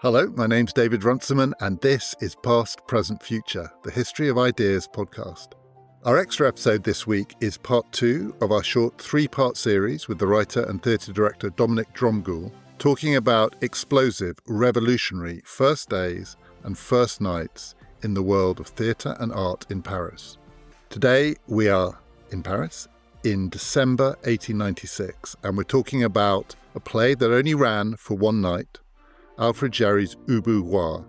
Hello, my name's David Runciman, and this is Past, Present, Future, the History of Ideas podcast. Our extra episode this week is part 2 of our short 3-part series with the writer and theatre director Dominic Dromgoole, talking about explosive, revolutionary first days and first nights in the world of theatre and art in Paris. Today we are in Paris in December 1896, and we're talking about a play that only ran for one night, Alfred Jarry's Ubu Roi.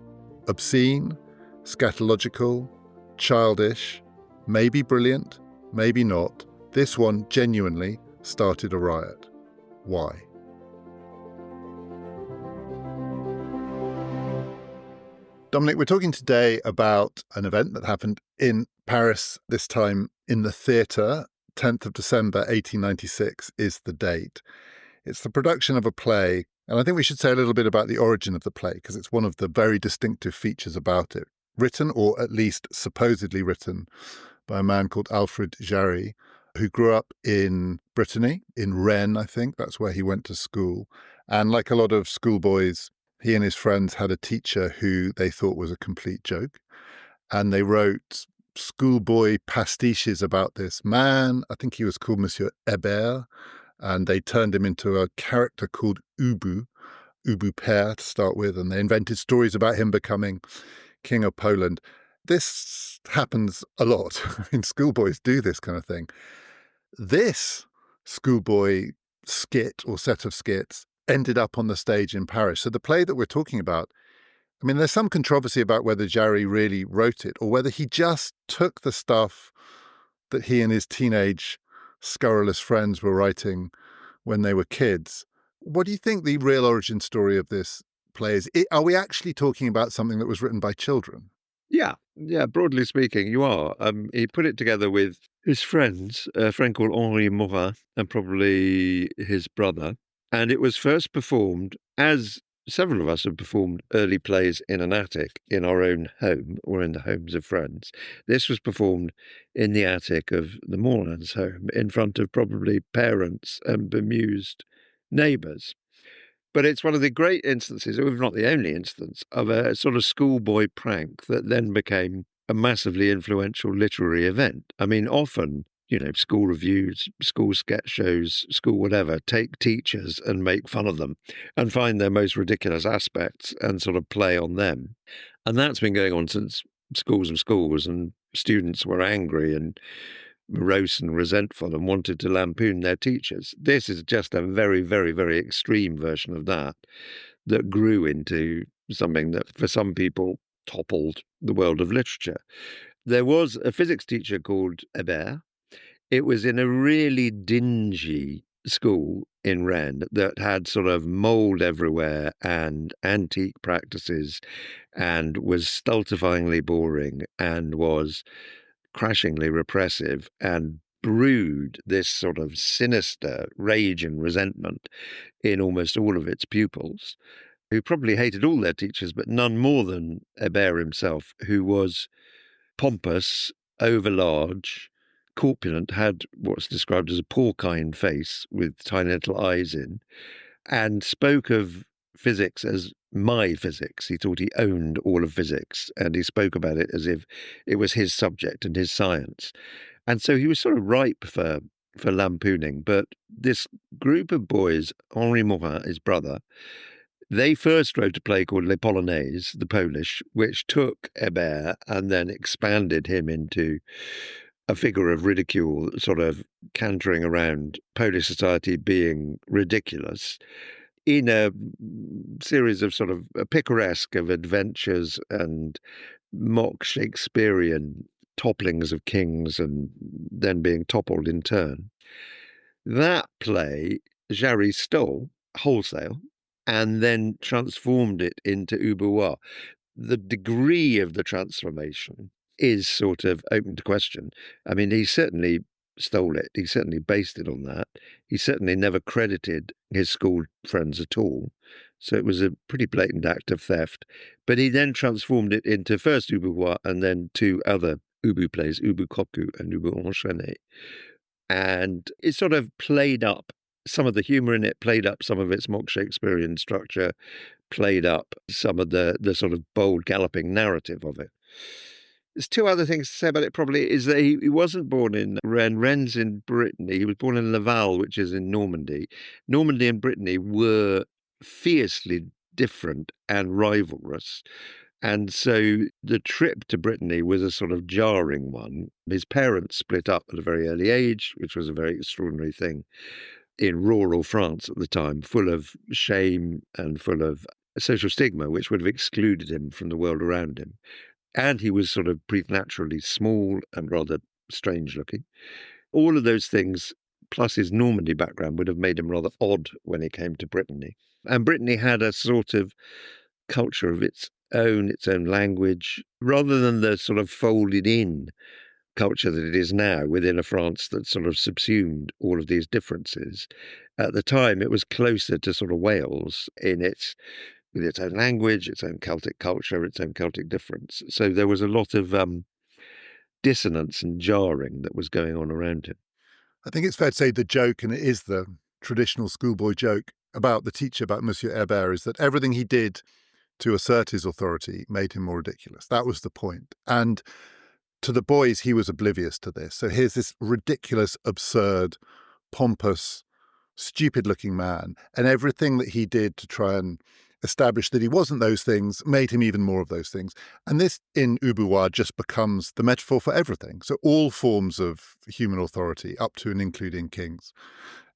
Obscene, scatological, childish, maybe brilliant, maybe not. This one genuinely started a riot. Why? Dominic, we're talking today about an event that happened in Paris, this time in the theatre. 10th of December 1896 is the date. It's the production of a play. And I think we should say a little bit about the origin of the play, because it's one of the very distinctive features about it. Written, or at least supposedly written, by a man called Alfred, Jarry, who grew up in Brittany, in Rennes, I think. That's where he went to school. And like a lot of schoolboys, he and his friends had a teacher who they thought was a complete joke. And they wrote schoolboy pastiches about this man. I think he was called Monsieur Hébert. And they turned him into a character called Ubu Père to start with, and they invented stories about him becoming king of Poland. This happens a lot. Schoolboys do this kind of thing. This schoolboy skit or set of skits ended up on the stage in Paris. So the play that we're talking about, I mean, there's some controversy about whether Jarry really wrote it or whether he just took the stuff that he and his teenage scurrilous friends were writing when they were kids. What do you think the real origin story of this play is? Are we actually talking about something that was written by children? Yeah, broadly speaking, you are. He put it together with his friends, a friend called Henri Morin, and probably his brother. And it was first performed, as several of us have performed early plays in an attic in our own home or in the homes of friends. This was performed in the attic of the Morins' home in front of probably parents and bemused neighbours. But it's one of the great instances, or if not the only instance, of a sort of schoolboy prank that then became a massively influential literary event. I mean, often, school reviews, school sketch shows, school whatever, take teachers and make fun of them and find their most ridiculous aspects and sort of play on them. And that's been going on since schools and schools, and students were angry and morose and resentful and wanted to lampoon their teachers. This is just a very, very, very extreme version of that grew into something that for some people toppled the world of literature. There was a physics teacher called Hébert. It was in a really dingy school in Rennes that had sort of mould everywhere and antique practices and was stultifyingly boring and was crashingly repressive and brewed this sort of sinister rage and resentment in almost all of its pupils, who probably hated all their teachers, but none more than Hébert himself, who was pompous, overlarge, corpulent, had what's described as a porcine face with tiny little eyes in, and spoke of physics as my physics. He thought he owned all of physics, and he spoke about it as if it was his subject and his science. And so he was sort of ripe for lampooning. But this group of boys, Henri Morin, his brother, they first wrote a play called Les Polonaises, the Polish, which took Hébert and then expanded him into a figure of ridicule, sort of cantering around Polish society being ridiculous, in a series of sort of picaresque of adventures and mock Shakespearean topplings of kings and then being toppled in turn. That play, Jarry stole wholesale and then transformed it into Ubu Roi. The degree of the transformation is sort of open to question. I mean, he certainly stole it. He certainly based it on that. He certainly never credited his school friends at all. So it was a pretty blatant act of theft. But he then transformed it into first Ubu Roi and then two other Ubu plays Ubu Koku and Ubu Enchaîné. And it sort of played up some of the humour in it, played up some of its mock Shakespearean structure, played up some of the sort of bold galloping narrative of it. There's two other things to say about it probably is that he wasn't born in Rennes. Rennes in Brittany. He was born in Laval, which is in Normandy. Normandy and Brittany were fiercely different and rivalrous. And so the trip to Brittany was a sort of jarring one. His parents split up at a very early age, which was a very extraordinary thing in rural France at the time, full of shame and full of social stigma, which would have excluded him from the world around him. And he was sort of preternaturally small and rather strange looking. All of those things, plus his Normandy background, would have made him rather odd when he came to Brittany. And Brittany had a sort of culture of its own language, rather than the sort of folded in culture that it is now within a France that sort of subsumed all of these differences. At the time, it was closer to sort of Wales in with its own language, its own Celtic culture, its own Celtic difference. So there was a lot of dissonance and jarring that was going on around him. I think it's fair to say the joke, and it is the traditional schoolboy joke about the teacher, about Monsieur Herbert, is that everything he did to assert his authority made him more ridiculous. That was the point. And to the boys, he was oblivious to this. So here's this ridiculous, absurd, pompous, stupid-looking man, and everything that he did to try and establish that he wasn't those things made him even more of those things. And this, in Ubu Roi, just becomes the metaphor for everything. So all forms of human authority, up to and including kings.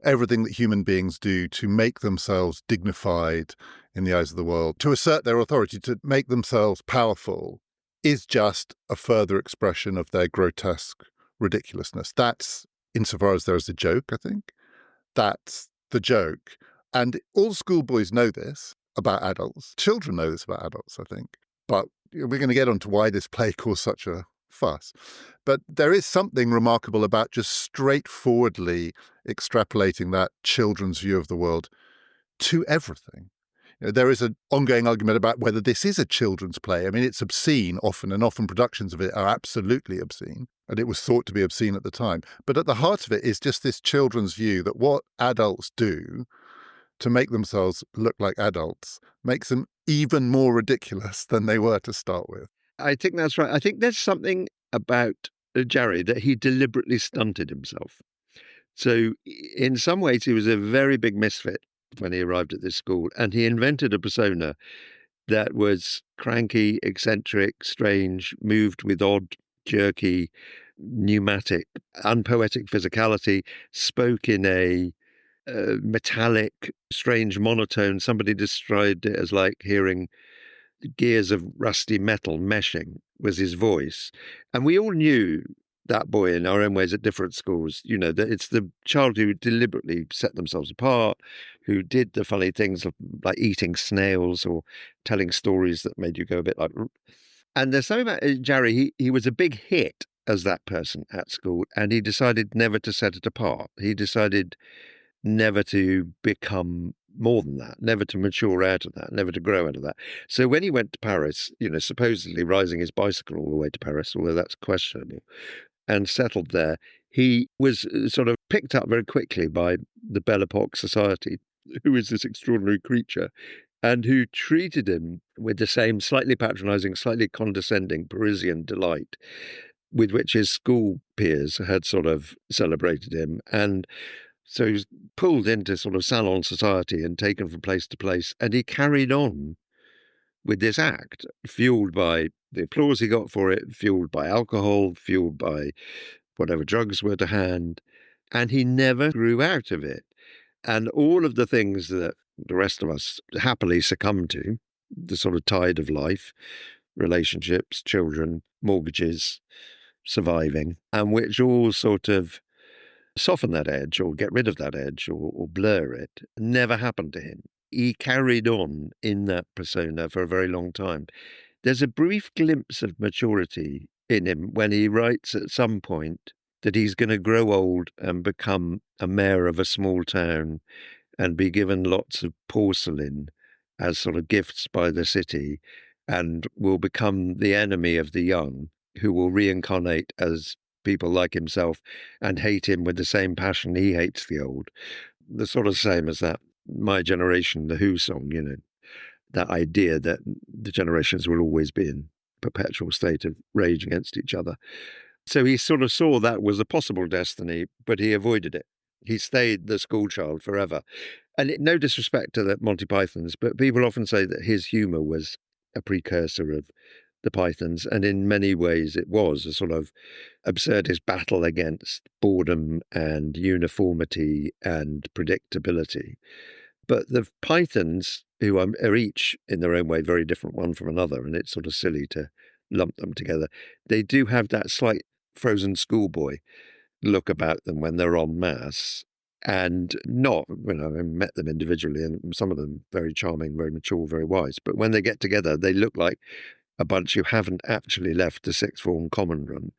Everything that human beings do to make themselves dignified in the eyes of the world, to assert their authority, to make themselves powerful, is just a further expression of their grotesque ridiculousness. That's, insofar as there is a joke, I think, that's the joke. And all schoolboys know this about adults. Children know this about adults, I think. But we're going to get on to why this play caused such a fuss. But there is something remarkable about just straightforwardly extrapolating that children's view of the world to everything. There is an ongoing argument about whether this is a children's play. I mean, it's obscene often, and often productions of it are absolutely obscene, and it was thought to be obscene at the time. But at the heart of it is just this children's view that what adults do to make themselves look like adults makes them even more ridiculous than they were to start with. I think that's right. I think there's something about Jarry that he deliberately stunted himself. So in some ways, he was a very big misfit when he arrived at this school, and he invented a persona that was cranky, eccentric, strange, moved with odd, jerky, pneumatic, unpoetic physicality, spoke in a metallic, strange monotone. Somebody described it as like hearing gears of rusty metal meshing was his voice. And we all knew that boy in our own ways at different schools, that it's the child who deliberately set themselves apart, who did the funny things like eating snails or telling stories that made you go a bit like. And there's something about Jarry, he was a big hit as that person at school, and he decided never to set it apart. He decided never to become more than that, never to mature out of that, never to grow out of that. So when he went to Paris, supposedly riding his bicycle all the way to Paris, although that's questionable, and settled there, he was sort of picked up very quickly by the Belle Epoque Society, who is this extraordinary creature, and who treated him with the same slightly patronizing, slightly condescending Parisian delight with which his school peers had sort of celebrated him. And so he was pulled into sort of salon society and taken from place to place. And he carried on with this act, fueled by the applause he got for it, fueled by alcohol, fueled by whatever drugs were to hand. And he never grew out of it. And all of the things that the rest of us happily succumb to, the sort of tide of life, relationships, children, mortgages, surviving, and which all sort of soften that edge or get rid of that edge or blur it, never happened to him. He carried on in that persona for a very long time. There's a brief glimpse of maturity in him when he writes at some point that he's going to grow old and become a mayor of a small town and be given lots of porcelain as sort of gifts by the city, and will become the enemy of the young, who will reincarnate as people like himself and hate him with the same passion he hates the old. The sort of same as that My Generation, the Who song, that idea that the generations will always be in perpetual state of rage against each other. So he sort of saw that was a possible destiny, but he avoided it. He stayed the schoolchild forever. And no disrespect to the Monty Pythons, but people often say that his humour was a precursor of the Pythons, and in many ways it was a sort of absurdist battle against boredom and uniformity and predictability. But the Pythons, who are each in their own way very different one from another, and it's sort of silly to lump them together, they do have that slight frozen schoolboy look about them when they're en masse. And not, I met them individually, and some of them very charming, very mature, very wise. But when they get together, they look like a bunch who haven't actually left the sixth form common room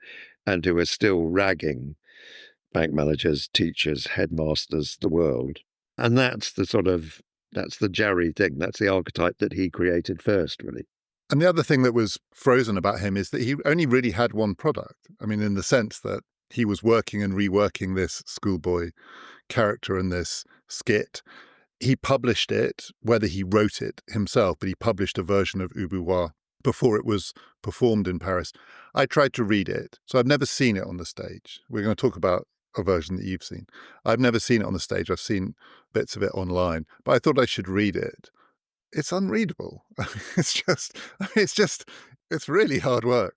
and who are still ragging bank managers, teachers, headmasters, the world. And that's the Jarry thing. That's the archetype that he created first, really. And the other thing that was frozen about him is that he only really had one product. I mean, in the sense that he was working and reworking this schoolboy character in this skit. He published it, whether he wrote it himself, but he published a version of Ubu Roi before it was performed in Paris. I tried to read it, so I've never seen it on the stage. We're going to talk about a version that you've seen. I've never seen it on the stage. I've seen bits of it online, but I thought I should read it. It's unreadable. It's really hard work,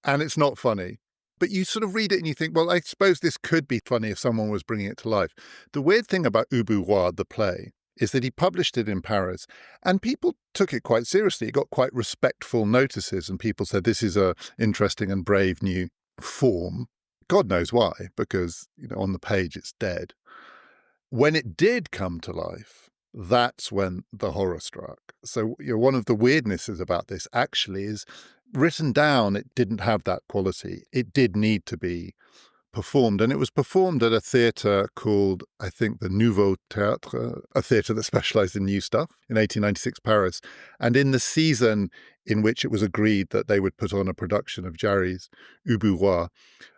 and it's not funny. But you sort of read it and you think, well, I suppose this could be funny if someone was bringing it to life. The weird thing about Ubu Roi, the play, is that he published it in Paris and people took it quite seriously. It got quite respectful notices and people said this is a interesting and brave new form. God knows why, because on the page it's dead. When it did come to life, that's when the horror struck. So one of the weirdnesses about this actually is written down, it didn't have that quality. It did need to be performed. And it was performed at a theatre called, I think, the Nouveau Théâtre, a theatre that specialised in new stuff in 1896 Paris. And in the season in which it was agreed that they would put on a production of Jarry's Ubu Roi,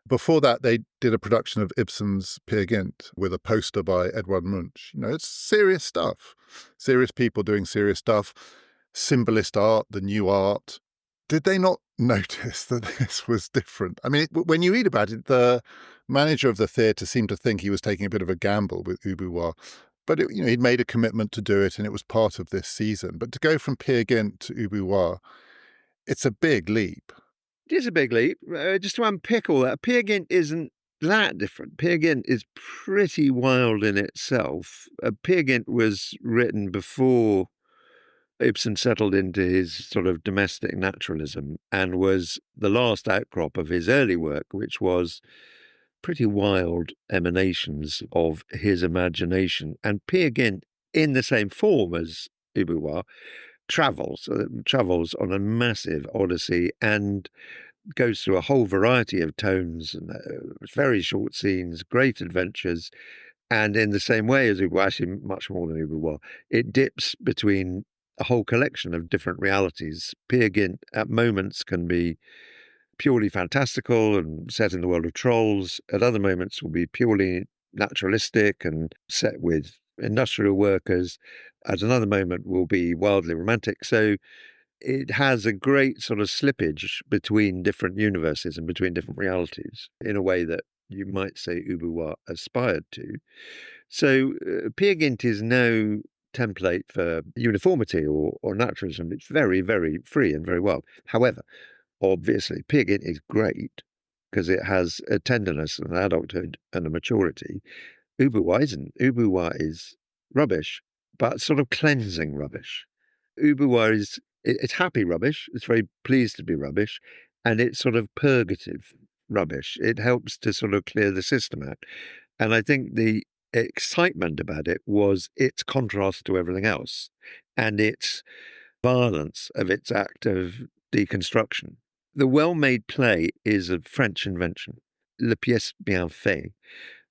before that, they did a production of Ibsen's Peer Gynt with a poster by Edouard Munch. It's serious stuff. Serious people doing serious stuff. Symbolist art, the new art. Did they not notice that this was different? I mean, when you read about it, the manager of the theatre seemed to think he was taking a bit of a gamble with Ubu Roi. But he'd made a commitment to do it and it was part of this season. But to go from Peer Gynt to Ubu Roi, it's a big leap. It is a big leap. Just to unpick all that, Peer Gynt isn't that different. Peer Gynt is pretty wild in itself. Peer Gynt was written before Ibsen settled into his sort of domestic naturalism and was the last outcrop of his early work, which was pretty wild emanations of his imagination. And Peer Gynt, in the same form as Ubu Roi, travels on a massive odyssey and goes through a whole variety of tones and very short scenes, great adventures. And in the same way as Ubu Roi, actually much more than Ubu Roi, it dips between a whole collection of different realities. Peer Gynt at moments can be purely fantastical and set in the world of trolls. At other moments will be purely naturalistic and set with industrial workers. At another moment will be wildly romantic. So it has a great sort of slippage between different universes and between different realities in a way that you might say Ubu Roi aspired to. So Peer Gynt is no template for uniformity or naturalism. It's very, very free and very wild. However, obviously, Peer Gynt is great because it has a tenderness and an adulthood and a maturity. Ubu Roi isn't. Ubu Roi is rubbish, but sort of cleansing rubbish. Ubu Roi it's happy rubbish. It's very pleased to be rubbish, and it's sort of purgative rubbish. It helps to sort of clear the system out. And I think the excitement about it was its contrast to everything else and its violence of its act of deconstruction. The well-made play is a French invention. Le pièce bien faite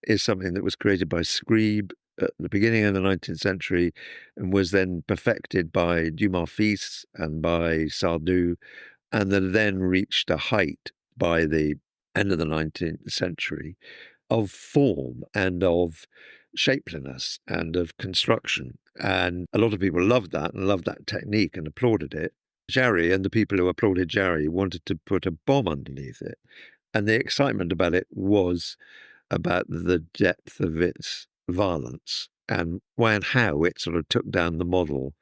is something that was created by Scribe at the beginning of the 19th century and was then perfected by Dumas fils and by Sardou, and then reached a height by the end of the 19th century of form and of shapeliness and of construction. And a lot of people loved that and loved that technique and applauded it. Jarry and the people who applauded Jarry wanted to put a bomb underneath it. And the excitement about it was about the depth of its violence and why and how it sort of took down the model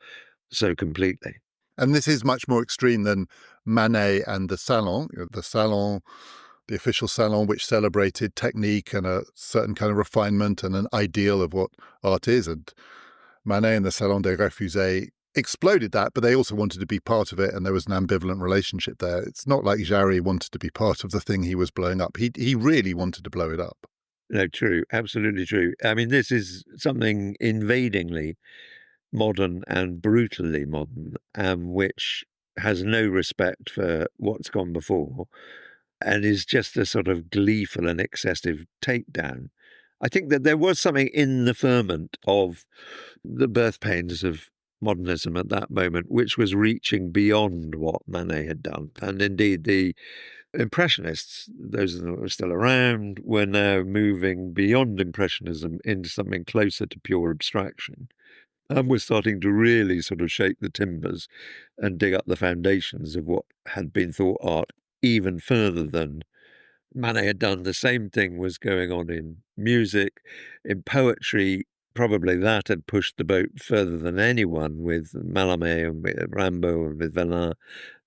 so completely. And this is much more extreme than Manet and the Salon. The Salon, the official Salon, which celebrated technique and a certain kind of refinement and an ideal of what art is. And Manet and the Salon des Refusés exploded that, but they also wanted to be part of it, and there was an ambivalent relationship there. It's not like Jarry wanted to be part of the thing he was blowing up. He really wanted to blow it up. No, true, absolutely true. I mean, this is something invadingly modern and brutally modern, which has no respect for what's gone before and is just a sort of gleeful and excessive takedown. I think that there was something in the ferment of the birth pains of modernism at that moment, which was reaching beyond what Manet had done. And indeed, the Impressionists, those that were still around, were now moving beyond Impressionism into something closer to pure abstraction. And we're starting to really sort of shake the timbers and dig up the foundations of what had been thought art even further than Manet had done. The same thing was going on in music, in poetry. Probably that had pushed the boat further than anyone with Mallarmé and with Rimbaud and with Verlaine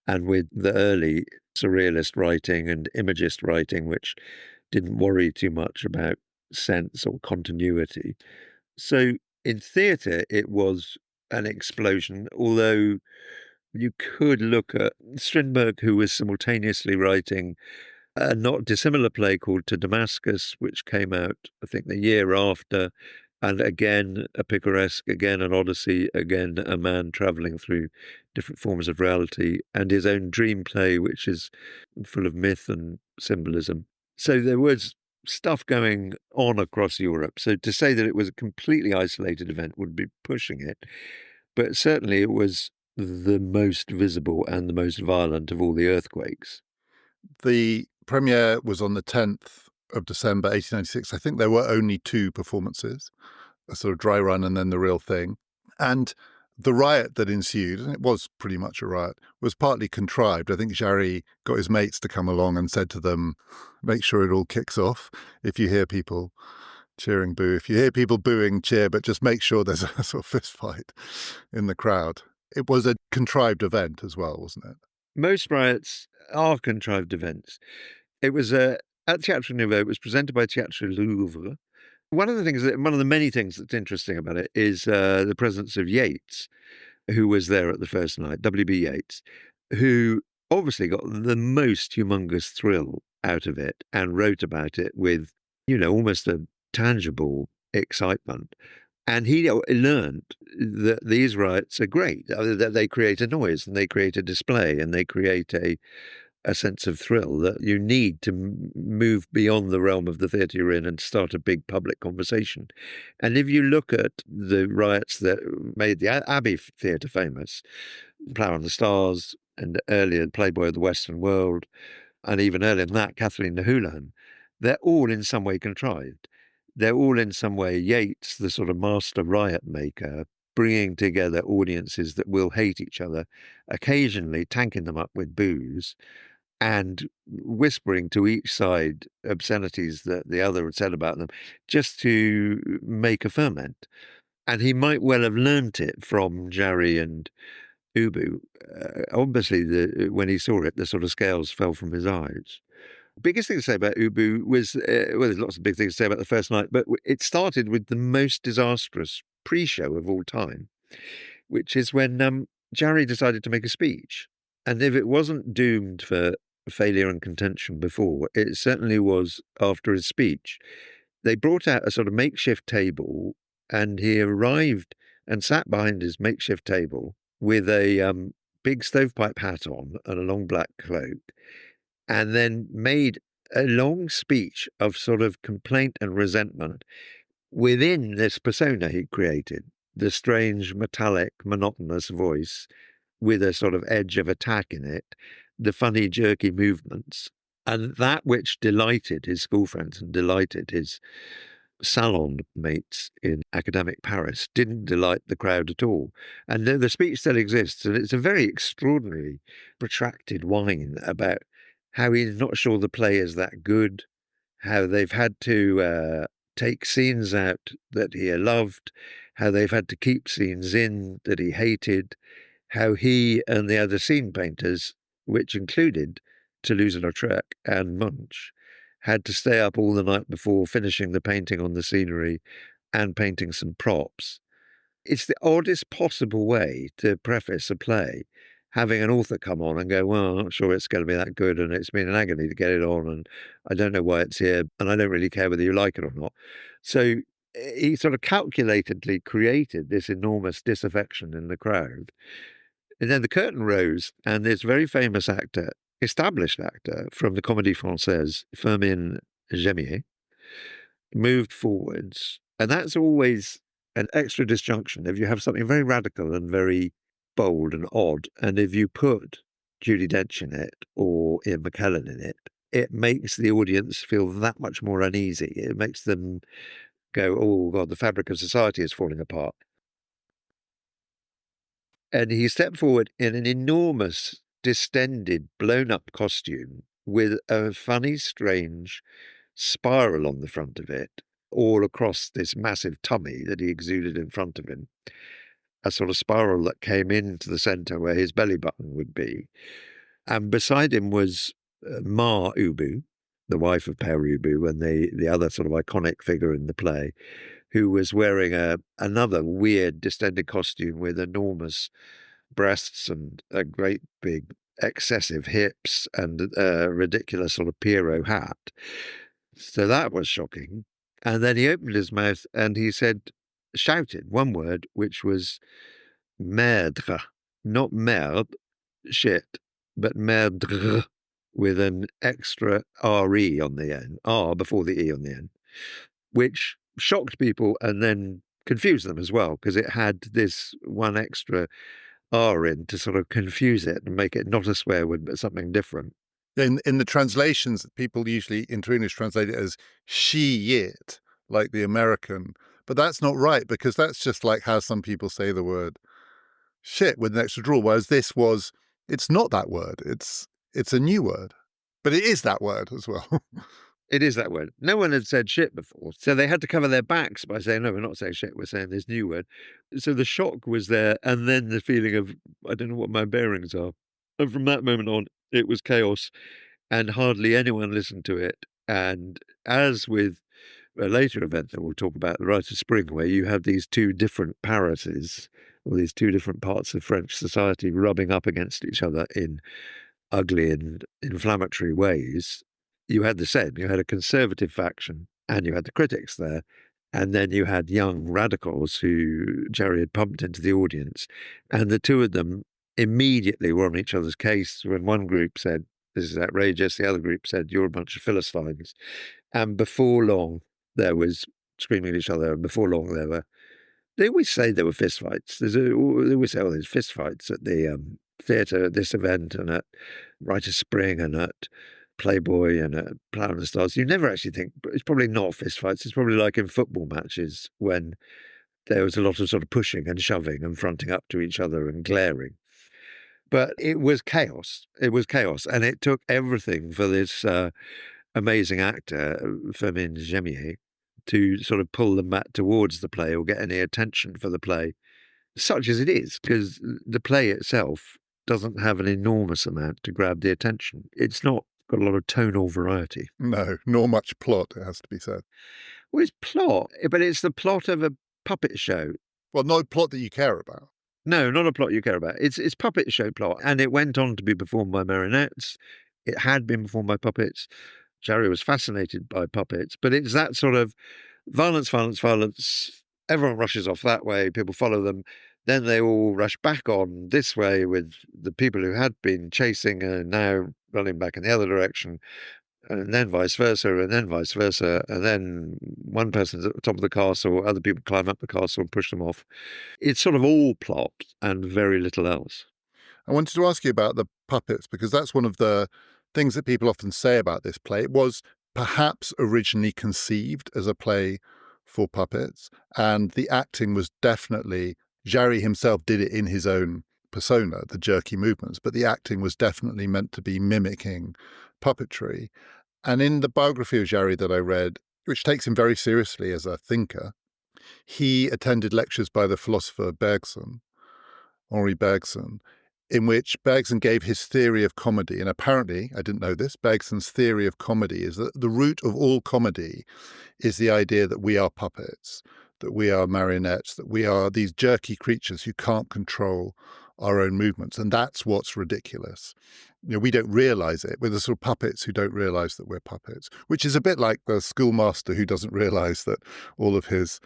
and with the early surrealist writing and imagist writing, which didn't worry too much about sense or continuity. So in theatre, it was an explosion, although you could look at Strindberg, who was simultaneously writing a not dissimilar play called To Damascus, which came out, I think, the year after. And again, a picaresque, again, an odyssey, again, a man traveling through different forms of reality, and his own dream play, which is full of myth and symbolism. So there was stuff going on across Europe. So to say that it was a completely isolated event would be pushing it. But certainly it was the most visible and the most violent of all the earthquakes. The premiere was on the 10th of December 1896. I think there were only two performances, a sort of dry run and then the real thing. And the riot that ensued, and it was pretty much a riot, was partly contrived. I think Jarry got his mates to come along and said to them, make sure it all kicks off. If you hear people cheering, boo. If you hear people booing, cheer, but just make sure there's a sort of fist fight in the crowd. It was a contrived event as well, wasn't it? Most riots are contrived events. It was at Théâtre Nouveau. It was presented by Théâtre Louvre. One of the many things that's interesting about it is the presence of Yeats, who was there at the first night, W.B. Yeats, who obviously got the most humongous thrill out of it and wrote about it with, almost a tangible excitement. And he learned that these riots are great, that they create a noise and they create a display and they create a sense of thrill that you need to move beyond the realm of the theatre you're in and start a big public conversation. And if you look at the riots that made the Abbey Theatre famous, Flower on the Stars, and earlier Playboy of the Western World, and even earlier than that, Kathleen the Houlihan, they're all in some way contrived. They're all in some way Yeats, the sort of master riot maker, bringing together audiences that will hate each other, occasionally tanking them up with booze, and whispering to each side obscenities that the other had said about them, just to make a ferment. And he might well have learnt it from Jarry and Ubu. Obviously, when he saw it, the sort of scales fell from his eyes. Biggest thing to say about Ubu was, well, there's lots of big things to say about the first night, but it started with the most disastrous pre-show of all time, which is when Jarry decided to make a speech. And if it wasn't doomed for failure and contention before, it certainly was after his speech. They brought out a sort of makeshift table, and he arrived and sat behind his makeshift table with a big stovepipe hat on and a long black cloak, and then made a long speech of sort of complaint and resentment within this persona he'd created, the strange, metallic, monotonous voice with a sort of edge of attack in it, the funny, jerky movements. And that which delighted his school friends and delighted his salon mates in academic Paris didn't delight the crowd at all. And the speech still exists, and it's a very extraordinary, protracted whine about how he's not sure the play is that good, how they've had to take scenes out that he loved, how they've had to keep scenes in that he hated, how he and the other scene painters, which included Toulouse-Lautrec and Munch, had to stay up all the night before finishing the painting on the scenery and painting some props. It's the oddest possible way to preface a play, having an author come on and go, well, I'm not sure it's going to be that good, and it's been an agony to get it on, and I don't know why it's here, and I don't really care whether you like it or not. So he sort of calculatedly created this enormous disaffection in the crowd. And then the curtain rose, and this very famous actor, established actor from the Comédie Française, Firmin Gémier, moved forwards. And that's always an extra disjunction if you have something very radical and very bold and odd. And if you put Judi Dench in it or Ian McKellen in it, it makes the audience feel that much more uneasy. It makes them go, oh, God, the fabric of society is falling apart. And he stepped forward in an enormous, distended, blown up costume with a funny, strange spiral on the front of it, all across this massive tummy that he exuded in front of him. A sort of spiral that came into the centre where his belly button would be. And beside him was Ma Ubu, the wife of Père Ubu, and the other sort of iconic figure in the play, who was wearing another weird distended costume with enormous breasts and a great big excessive hips and a ridiculous sort of Pierrot hat. So that was shocking. And then he opened his mouth and he shouted one word, which was merdre, not merde, shit, but merdre, with an extra RE on the end, R before the E on the end, which shocked people and then confused them as well, because it had this one extra R in to sort of confuse it and make it not a swear word, but something different. In the translations, people usually into English translate it as she-it, like the American. But that's not right, because that's just like how some people say the word shit with an extra drawl, whereas it's not that word. It's a new word. But it is that word as well. It is that word. No one had said shit before. So they had to cover their backs by saying, no, we're not saying shit, we're saying this new word. So the shock was there, and then the feeling of, I don't know what my bearings are. And from that moment on, it was chaos, and hardly anyone listened to it. And as with a later event that we'll talk about, the Rite of Spring, where you have these two different Parises, or these two different parts of French society rubbing up against each other in ugly and inflammatory ways, you had the same. You had a conservative faction and you had the critics there. And then you had young radicals who Jarry had pumped into the audience. And the two of them immediately were on each other's case when one group said, this is outrageous. The other group said, you're a bunch of Philistines. And before long, there was screaming at each other. And before long, they always say there were fistfights. They always say, oh, there's fistfights at the theatre at this event and at Rite of Spring and at Playboy and at Plough and the Stars. You never actually think, it's probably not fistfights. It's probably like in football matches when there was a lot of sort of pushing and shoving and fronting up to each other and glaring. But it was chaos. It was chaos. And it took everything for this amazing actor, Firmin Gémier, to sort of pull them back towards the play or get any attention for the play, such as it is, because the play itself doesn't have an enormous amount to grab the attention. It's not got a lot of tonal variety. No, nor much plot, it has to be said. Well, it's plot, but it's the plot of a puppet show. Well, no plot that you care about. No, not a plot you care about. It's puppet show plot. And it went on to be performed by marionettes. It had been performed by puppets. Jarry was fascinated by puppets, but it's that sort of violence, violence, violence. Everyone rushes off that way. People follow them. Then they all rush back on this way with the people who had been chasing and now running back in the other direction, and then vice versa, and then vice versa. And then one person's at the top of the castle, other people climb up the castle and push them off. It's sort of all plot and very little else. I wanted to ask you about the puppets, because that's one of the things that people often say about this play. It was perhaps originally conceived as a play for puppets, and the acting was definitely, Jarry himself did it in his own persona, the jerky movements, but the acting was definitely meant to be mimicking puppetry. And in the biography of Jarry that I read, which takes him very seriously as a thinker, he attended lectures by the philosopher Bergson, Henri Bergson, in which Bergson gave his theory of comedy. And apparently, I didn't know this, Bergson's theory of comedy is that the root of all comedy is the idea that we are puppets, that we are marionettes, that we are these jerky creatures who can't control our own movements. And that's what's ridiculous. We don't realize it. We're the sort of puppets who don't realize that we're puppets, which is a bit like the schoolmaster who doesn't realize that all of his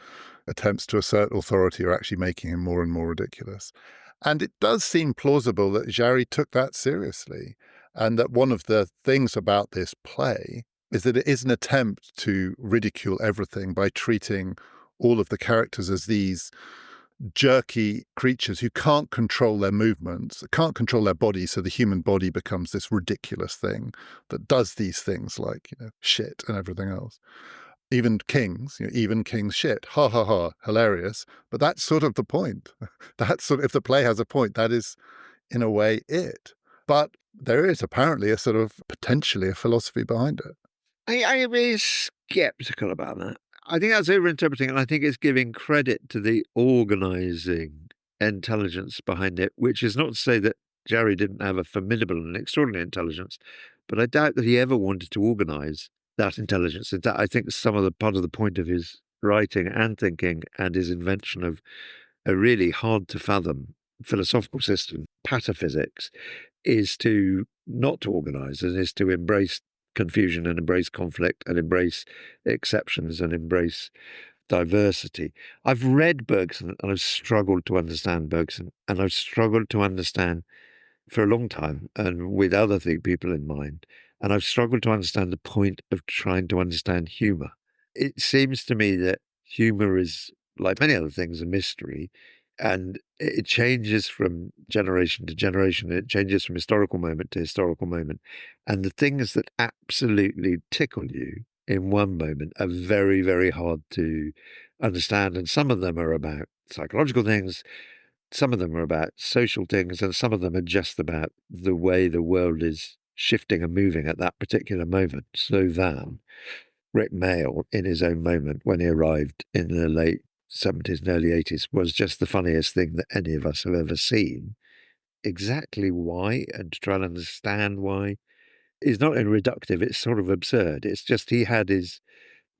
attempts to assert authority are actually making him more and more ridiculous. And it does seem plausible that Jarry took that seriously, and that one of the things about this play is that it is an attempt to ridicule everything by treating all of the characters as these jerky creatures who can't control their movements, can't control their body, so the human body becomes this ridiculous thing that does these things like, shit and everything else. Even kings, even kings shit. Ha ha ha, hilarious. But that's sort of the point. That's sort of, if the play has a point, that is in a way it. But there is apparently a sort of potentially a philosophy behind it. I'm very skeptical about that. I think that's overinterpreting, and I think it's giving credit to the organising intelligence behind it, which is not to say that Jarry didn't have a formidable and extraordinary intelligence, but I doubt that he ever wanted to organise that intelligence. I think some of the part of the point of his writing and thinking and his invention of a really hard to fathom philosophical system, pataphysics, is to not to organise and is to embrace confusion and embrace conflict and embrace exceptions and embrace diversity. I've read Bergson and I've struggled to understand Bergson, and I've struggled to understand for a long time and with other people in mind. And I've struggled to understand the point of trying to understand humour. It seems to me that humour is, like many other things, a mystery. And it changes from generation to generation. It changes from historical moment to historical moment. And the things that absolutely tickle you in one moment are very, very hard to understand. And some of them are about psychological things, some of them are about social things, and some of them are just about the way the world is shifting and moving at that particular moment. So that Rick Mail, in his own moment, when he arrived in the late 70s and early 80s, was just the funniest thing that any of us have ever seen. Exactly why, and to try and understand why, is not only reductive, it's sort of absurd. It's just he had his,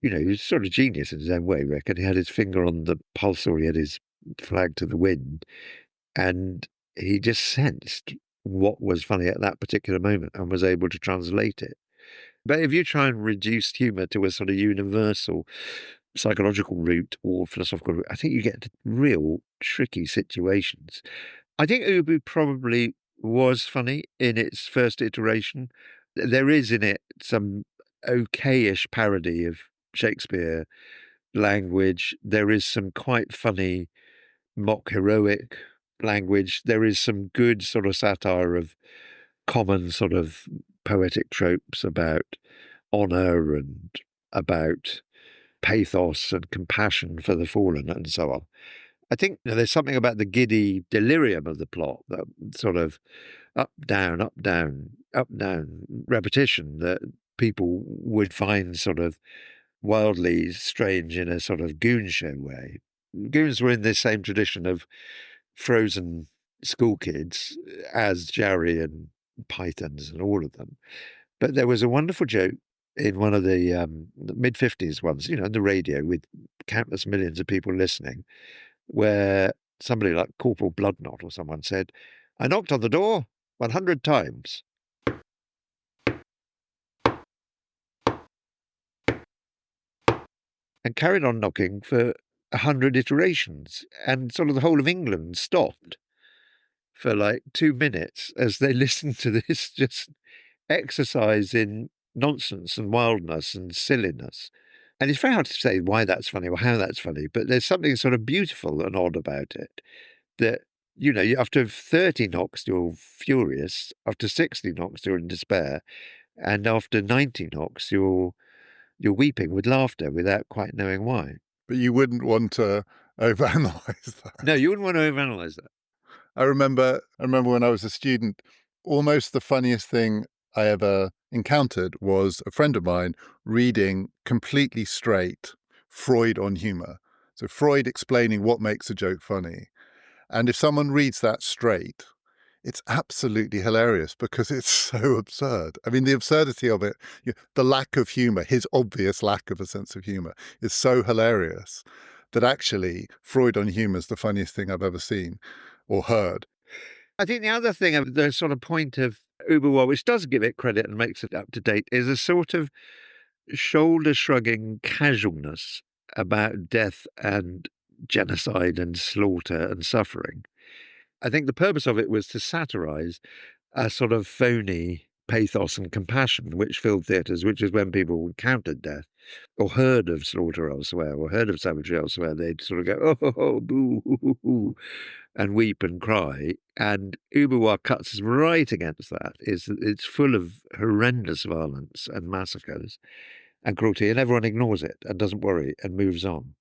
he was sort of genius in his own way, Rick, and he had his finger on the pulse, or he had his flag to the wind, and he just sensed what was funny at that particular moment and was able to translate it. But if you try and reduce humour to a sort of universal psychological route or philosophical route, I think you get to real tricky situations. I think Ubu probably was funny in its first iteration. There is in it some okayish parody of Shakespeare language. There is some quite funny mock heroic language. There is some good sort of satire of common sort of poetic tropes about honour and about pathos and compassion for the fallen and so on. I think there's something about the giddy delirium of the plot, that sort of up, down, up, down, up, down repetition that people would find sort of wildly strange in a sort of goon show way. Goons were in this same tradition of frozen school kids as Jarry and Pythons and all of them. But there was a wonderful joke in one of the mid-50s ones, on the radio with countless millions of people listening, where somebody like Corporal Bloodknot or someone said, "I knocked on the door 100 times." And carried on knocking for 100 iterations. And sort of the whole of England stopped for like 2 minutes as they listened to this just exercise in nonsense and wildness and silliness. And it's very hard to say why that's funny or how that's funny, but there's something sort of beautiful and odd about it that, after 30 knocks, you're furious. After 60 knocks, you're in despair. And after 90 knocks, you're weeping with laughter without quite knowing why. But you wouldn't want to overanalyze No, that. you wouldn't want to overanalyze that. I remember when I was a student, almost the funniest thing I ever encountered was a friend of mine reading completely straight Freud on humor. So Freud explaining what makes a joke funny. And if someone reads that straight, it's absolutely hilarious because it's so absurd. I mean, the absurdity of it, the lack of humor, his obvious lack of a sense of humor is so hilarious that actually Freud on humor is the funniest thing I've ever seen or heard. I think the other thing of the sort of point of Ubu Roi, which does give it credit and makes it up to date, is a sort of shoulder shrugging casualness about death and genocide and slaughter and suffering. I think the purpose of it was to satirize a sort of phony pathos and compassion which filled theatres, which is when people encountered death or heard of slaughter elsewhere or heard of savagery elsewhere, they'd sort of go, oh, boo, hoo, hoo, hoo, and weep and cry. And Ubu Roi cuts right against that. It's full of horrendous violence and massacres and cruelty, and everyone ignores it and doesn't worry and moves on.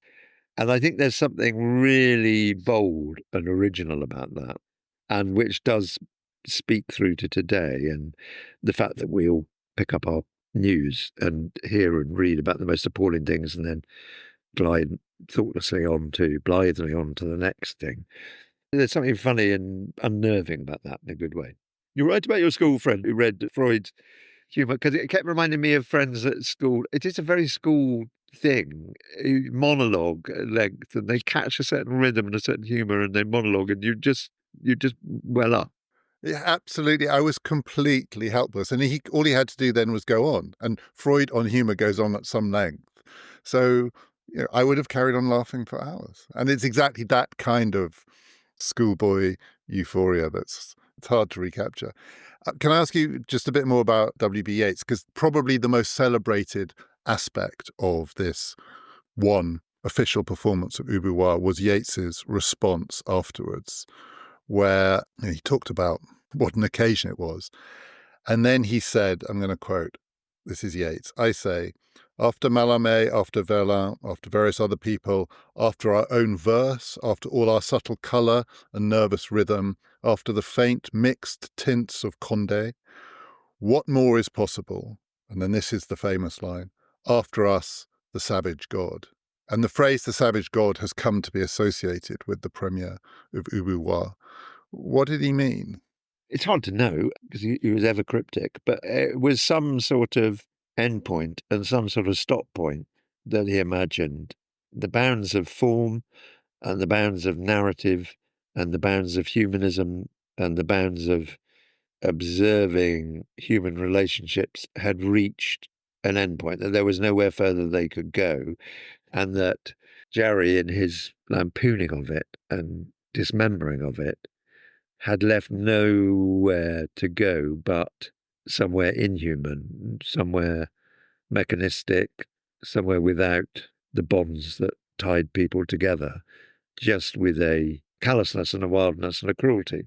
And I think there's something really bold and original about that, and which does speak through to today and the fact that we all pick up our news and hear and read about the most appalling things and then glide blithely on to the next thing. There's something funny and unnerving about that in a good way. You're right about your school friend who read Freud's humour, because it kept reminding me of friends at school. It is a very school thing, monologue length, and they catch a certain rhythm and a certain humour, and they monologue, and you just well up. Yeah, absolutely. I was completely helpless. And all he had to do then was go on. And Freud on humor goes on at some length. So, I would have carried on laughing for hours. And it's exactly that kind of schoolboy euphoria it's hard to recapture. Can I ask you just a bit more about W.B. Yeats? Because probably the most celebrated aspect of this one official performance of Ubu Roi was Yeats's response afterwards, where he talked about what an occasion it was. And then he said, I'm going to quote, this is Yeats, I say, after Mallarmé, after Verlaine, after various other people, after our own verse, after all our subtle colour and nervous rhythm, after the faint mixed tints of Condé, what more is possible? And then this is the famous line, after us, the savage god. And the phrase the savage god has come to be associated with the premiere of Ubu Roi. What did he mean? It's hard to know because he was ever cryptic, but it was some sort of endpoint and some sort of stop point that he imagined. The bounds of form and the bounds of narrative and the bounds of humanism and the bounds of observing human relationships had reached an endpoint, that there was nowhere further they could go, and that Jarry, in his lampooning of it and dismembering of it, had left nowhere to go but somewhere inhuman, somewhere mechanistic, somewhere without the bonds that tied people together, just with a callousness and a wildness and a cruelty.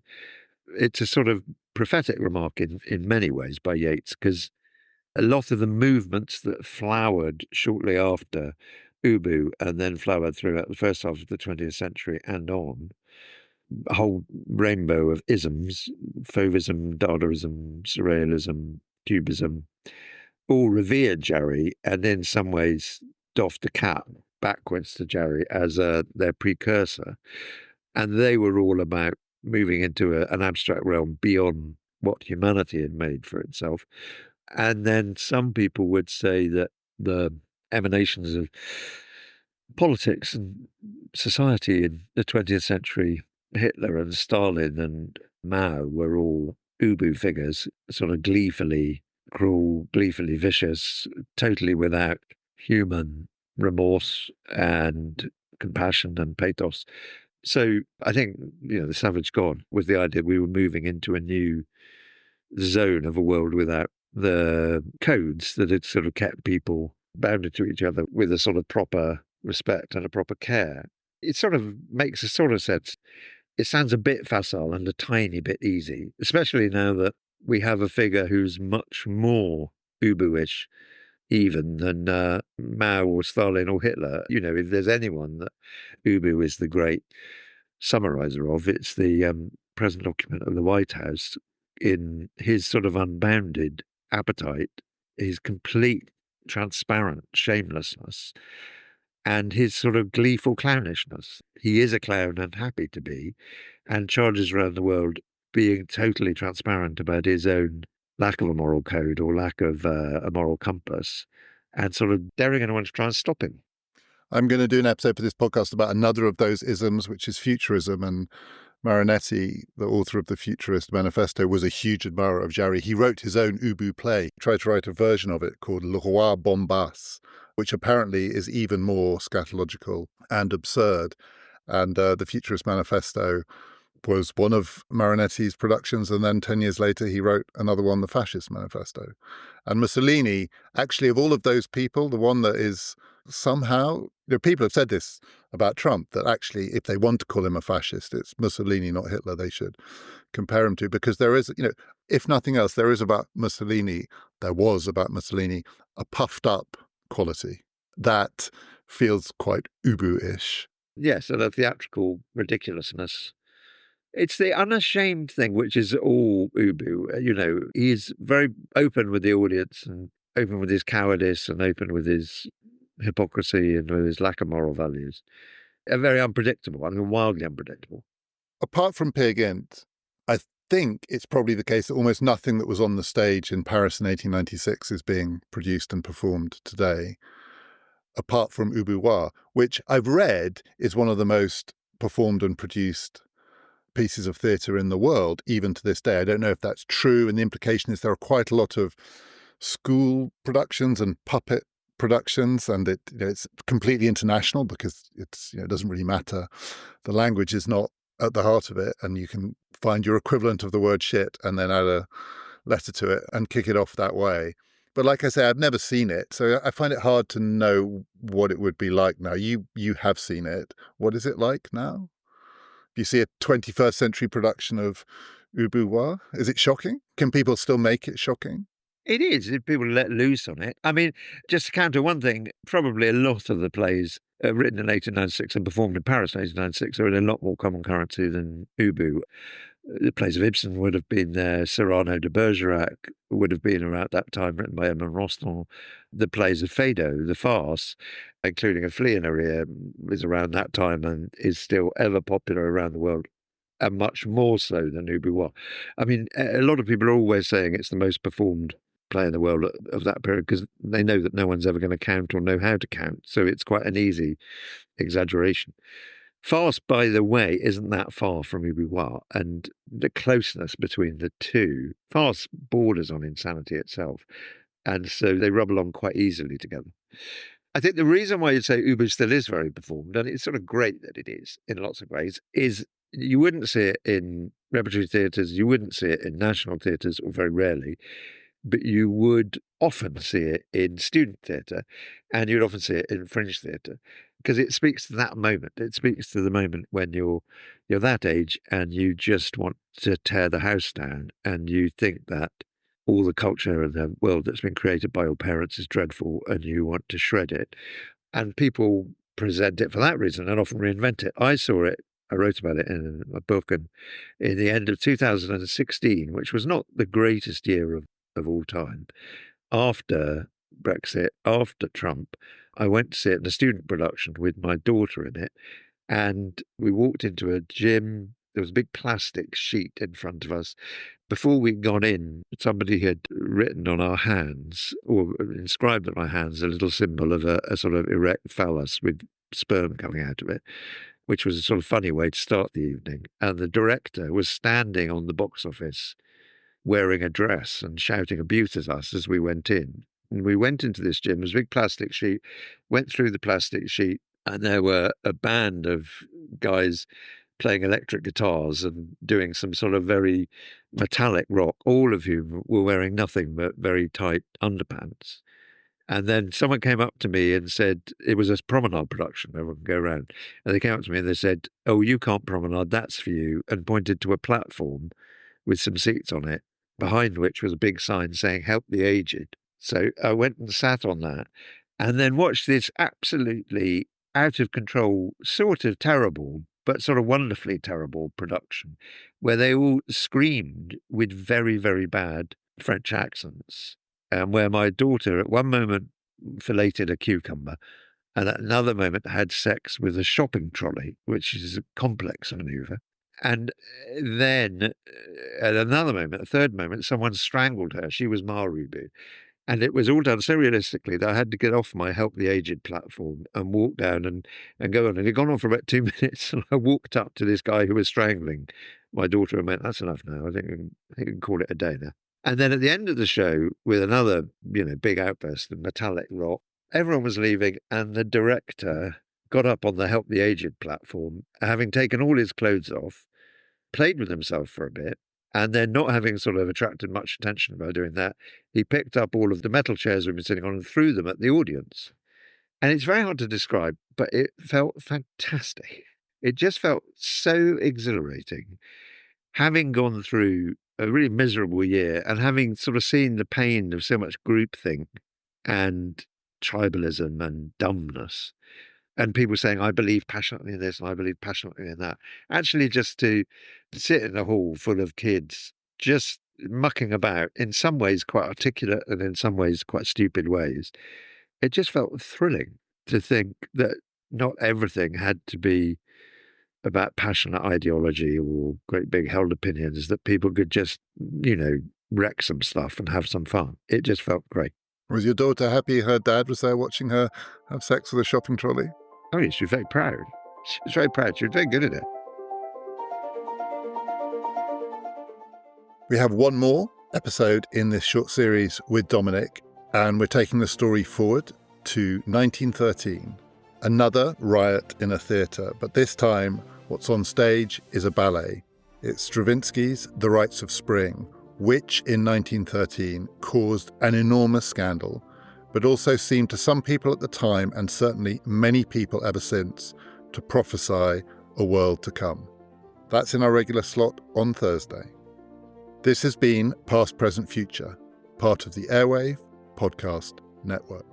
It's a sort of prophetic remark in many ways by Yeats, because a lot of the movements that flowered shortly after Ubu and then flowered throughout the first half of the 20th century and on, a whole rainbow of isms, Fauvism, Dadaism, Surrealism, Cubism, all revered Jarry and in some ways doffed a cap backwards to Jarry as their precursor. And they were all about moving into an abstract realm beyond what humanity had made for itself. And then some people would say that the emanations of politics and society in the 20th century, Hitler and Stalin and Mao were all Ubu figures, sort of gleefully cruel, gleefully vicious, totally without human remorse and compassion and pathos. So I think, the savage god was the idea we were moving into a new zone of a world without the codes that had sort of kept people bounded to each other with a sort of proper respect and a proper care. It sort of makes a sort of sense. It sounds a bit facile and a tiny bit easy, especially now that we have a figure who's much more Ubu-ish even than Mao or Stalin or Hitler. You know, if there's anyone that Ubu is the great summarizer of, it's the present occupant of the White House in his sort of unbounded appetite, his complete transparent shamelessness, and his sort of gleeful clownishness. He is a clown and happy to be, and charges around the world being totally transparent about his own lack of a moral code or lack of a moral compass, and sort of daring anyone to try and stop him. I'm going to do an episode for this podcast about another of those isms, which is futurism. And Marinetti, the author of the Futurist Manifesto, was a huge admirer of Jarry. He wrote his own Ubu play, tried to write a version of it called Le Roi Bombas, which apparently is even more scatological and absurd. And the Futurist Manifesto was one of Marinetti's productions, and then 10 years later he wrote another one, The Fascist Manifesto. And Mussolini, actually, of all of those people, the one that is somehow, people have said this about Trump, that actually if they want to call him a fascist, it's Mussolini, not Hitler, they should compare him to, because there is, if nothing else, there was about Mussolini a puffed up quality that feels quite Ubu-ish. Yes, and a theatrical ridiculousness. It's the unashamed thing, which is all Ubu. He's very open with the audience and open with his cowardice and open with his hypocrisy and with his lack of moral values. Very unpredictable, wildly unpredictable. Apart from Peer Gynt, I think it's probably the case that almost nothing that was on the stage in Paris in 1896 is being produced and performed today, apart from Ubu Roi, which I've read is one of the most performed and produced pieces of theatre in the world, even to this day. I don't know if that's true, and the implication is there are quite a lot of school productions and puppet productions, and it's completely international because it doesn't really matter. The language is not at the heart of it, and you can find your equivalent of the word shit and then add a letter to it and kick it off that way. But like I say, I've never seen it, so I find it hard to know what it would be like now. You have seen it. What is it like now? You see a 21st century production of Ubu Roi? Is it shocking? Can people still make it shocking? It is, if people let loose on it. I mean, just to counter one thing, probably a lot of the plays written in 1896 and performed in Paris in 1896 are in a lot more common currency than Ubu. The plays of Ibsen would have been there. Cyrano de Bergerac would have been around that time, written by Edmond Rostand. The plays of Feydeau, the farce, including A Flea in Her Ear, is around that time and is still ever popular around the world, and much more so than Ubu Roi. I mean, a lot of people are always saying it's the most performed play in the world of that period because they know that no one's ever going to count or know how to count. So it's quite an easy exaggeration. Farce, by the way, isn't that far from Ubu Roi, and the closeness between the two, farce borders on insanity itself, and so they rub along quite easily together. I think the reason why you'd say Ubu still is very performed, and it's sort of great that it is in lots of ways, is you wouldn't see it in repertory theatres, you wouldn't see it in national theatres, or very rarely, but you would often see it in student theatre, and you'd often see it in fringe theatre, because it speaks to that moment. It speaks to the moment when you're that age and you just want to tear the house down, and you think that all the culture and the world that's been created by your parents is dreadful, and you want to shred it. And people present it for that reason and often reinvent it. I saw it. I wrote about it in a book, and in the end of 2016, which was not the greatest year of all time, after Brexit, after Trump, I went to see it in a student production with my daughter in it, and we walked into a gym. There was a big plastic sheet in front of us. Before we'd gone in, somebody had written on our hands, or inscribed on our hands, a little symbol of a sort of erect phallus with sperm coming out of it, which was a sort of funny way to start the evening. And the director was standing on the box office wearing a dress and shouting abuse at us as we went in. And we went into this gym, there's a big plastic sheet, went through the plastic sheet, and there were a band of guys playing electric guitars and doing some sort of very metallic rock, all of whom were wearing nothing but very tight underpants. And then someone came up to me and said, it was a promenade production, everyone could go around. And they came up to me and they said, "Oh, you can't promenade, that's for you," and pointed to a platform with some seats on it, behind which was a big sign saying "Help the Aged." So I went and sat on that and then watched this absolutely out of control, sort of terrible, but sort of wonderfully terrible production where they all screamed with very, very bad French accents. And where my daughter at one moment filleted a cucumber and at another moment had sex with a shopping trolley, which is a complex maneuver. And then at another moment, a third moment, someone strangled her. She was Marubu. And it was all done so realistically that I had to get off my Help the Aged platform and walk down and go on. And it had gone on for about 2 minutes. And I walked up to this guy who was strangling my daughter and went, "That's enough now. I think we can call it a day now." And then at the end of the show, with another, big outburst of metallic rock, everyone was leaving and the director got up on the Help the Aged platform, having taken all his clothes off, played with himself for a bit, and then not having sort of attracted much attention by doing that, he picked up all of the metal chairs we've been sitting on and threw them at the audience. And it's very hard to describe, but it felt fantastic. It just felt so exhilarating. Having gone through a really miserable year and having sort of seen the pain of so much groupthink and tribalism and dumbness, and people saying, "I believe passionately in this and I believe passionately in that." Actually, just to sit in a hall full of kids just mucking about, in some ways quite articulate and in some ways quite stupid ways, it just felt thrilling to think that not everything had to be about passionate ideology or great big held opinions, that people could just, wreck some stuff and have some fun. It just felt great. Was your daughter happy her dad was there watching her have sex with a shopping trolley? Oh, yeah, she was very proud. She was very proud. She was very good at it. We have one more episode in this short series with Dominic, and we're taking the story forward to 1913. Another riot in a theatre, but this time what's on stage is a ballet. It's Stravinsky's The Rites of Spring, which in 1913 caused an enormous scandal, but also seemed to some people at the time, and certainly many people ever since, to prophesy a world to come. That's in our regular slot on Thursday. This has been Past, Present, Future, part of the Airwave Podcast Network.